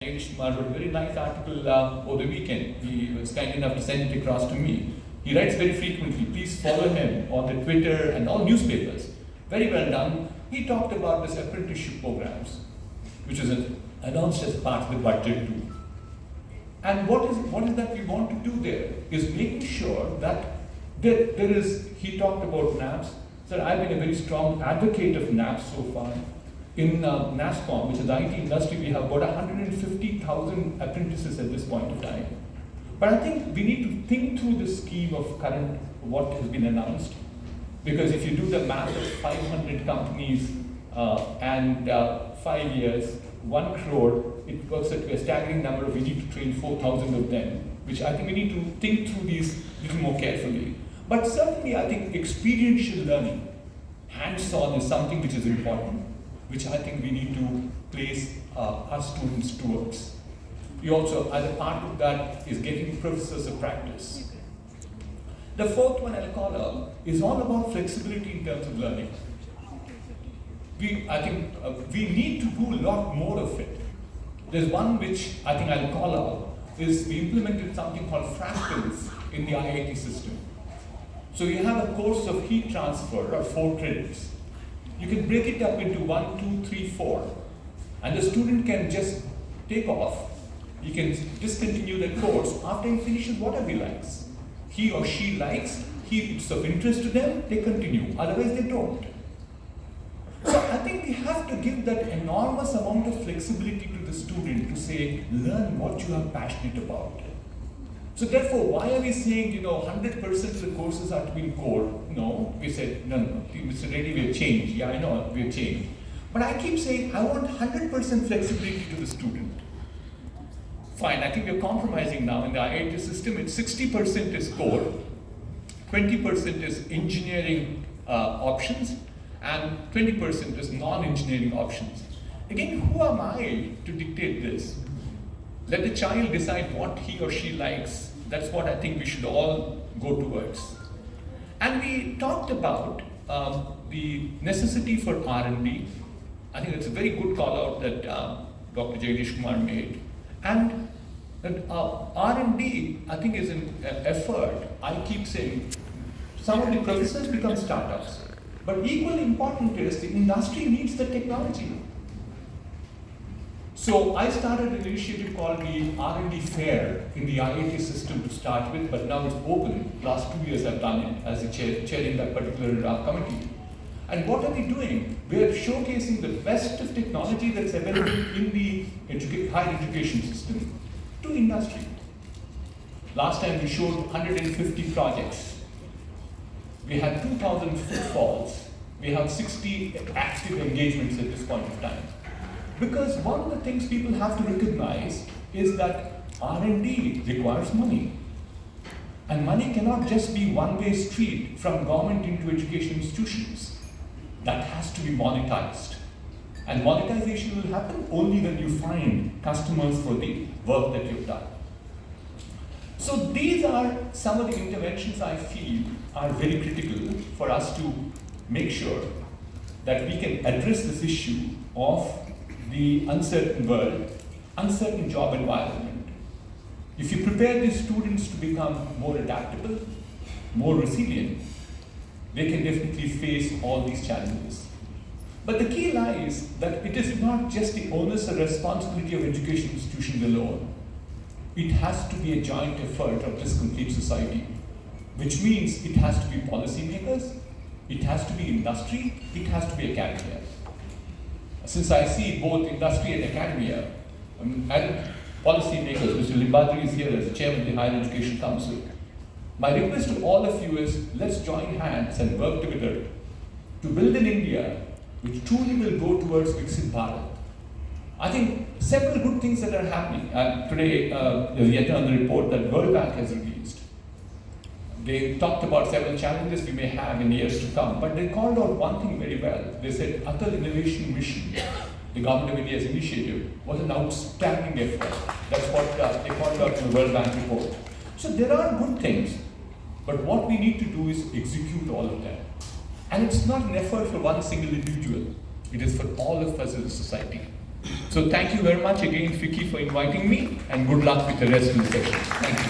Jagadesh wrote a very nice article over the weekend. He was kind enough to send it across to me. He writes very frequently. Please follow him on the Twitter and all newspapers. Very well done. He talked about this apprenticeship programs, which is announced as part of the budget too. And what is that we want to do there is making sure that there is, he talked about NAPS. So I've been a very strong advocate of NAPS so far. In NASCOM, which is the IT industry, we have about 150,000 apprentices at this point of time. But I think we need to think through the scheme of current, what has been announced. Because if you do the math of 500 companies and 5 years, 1 crore, it works out to a staggering number of, we need to train 4,000 of them, which I think we need to think through these a little more carefully. But certainly I think experiential learning, hands-on, is something which is important, which I think we need to place our students towards. We also, as a part of that, is getting professors of practice. The fourth one I'll call out is all about flexibility in terms of learning. I think we need to do a lot more of it. There's one which I think I'll call out, is we implemented something called fractals in the IIT system. So you have a course of heat transfer of 4 credits. You can break it up into 1, 2, 3, 4, and the student can just take off. He can discontinue the course after he finishes whatever he likes. He or she likes, it's of interest to them, they continue, otherwise they don't. So I think we have to give that enormous amount of flexibility to the student to say, learn what you are passionate about. So therefore, why are we saying, 100% of the courses are to be in core? No, we said, no, Mr. Reddy, we've changed. Yeah, I know, we've changed. But I keep saying, I want 100% flexibility to the student. Fine, I think we're compromising now in the IIT system. It's 60% is core, 20% is engineering options, and 20% is non-engineering options. Again, who am I to dictate this? Let the child decide what he or she likes. That's what I think we should all go towards. And we talked about the necessity for R&D. I think that's a very good call out that Dr. Jagadesh Kumar made. And that R&D, I think, is an effort. I keep saying some of the professors become startups. But equally important is the industry needs the technology. So I started an initiative called the R&D Fair in the IIT system to start with, but now it's open. Last 2 years I've done it as the chairing that particular committee. And what are we doing? We are showcasing the best of technology that's available in the higher education system to industry. Last time we showed 150 projects. We had 2,000 footfalls. We have 60 active engagements at this point of time. Because one of the things people have to recognize is that R&D requires money. And money cannot just be one-way street from government into education institutions. That has to be monetized. And monetization will happen only when you find customers for the work that you've done. So these are some of the interventions I feel are very critical for us to make sure that we can address this issue of the uncertain world, uncertain job environment. If you prepare these students to become more adaptable, more resilient, they can definitely face all these challenges. But the key lies that it is not just the onus or responsibility of education institutions alone. It has to be a joint effort of this complete society, which means it has to be policymakers, it has to be industry, it has to be academia. Since I see both industry and academia, and policymakers, Mr. Limbadri is here as the chairman of the Higher Education Council. My request to all of you is, let's join hands and work together to build an India which truly will go towards Viksit Bharat. I think several good things that are happening. Today, there's yet another report that World Bank has released. They talked about several challenges we may have in years to come, but they called out one thing very well. They said Atal Innovation Mission, the Government of India's initiative, was an outstanding effort. That's what they called out in the World Bank report. So there are good things, but what we need to do is execute all of them. And it's not an effort for one single individual. It is for all of us as a society. So thank you very much again, FICCI, for inviting me, and good luck with the rest of the session. Thank you.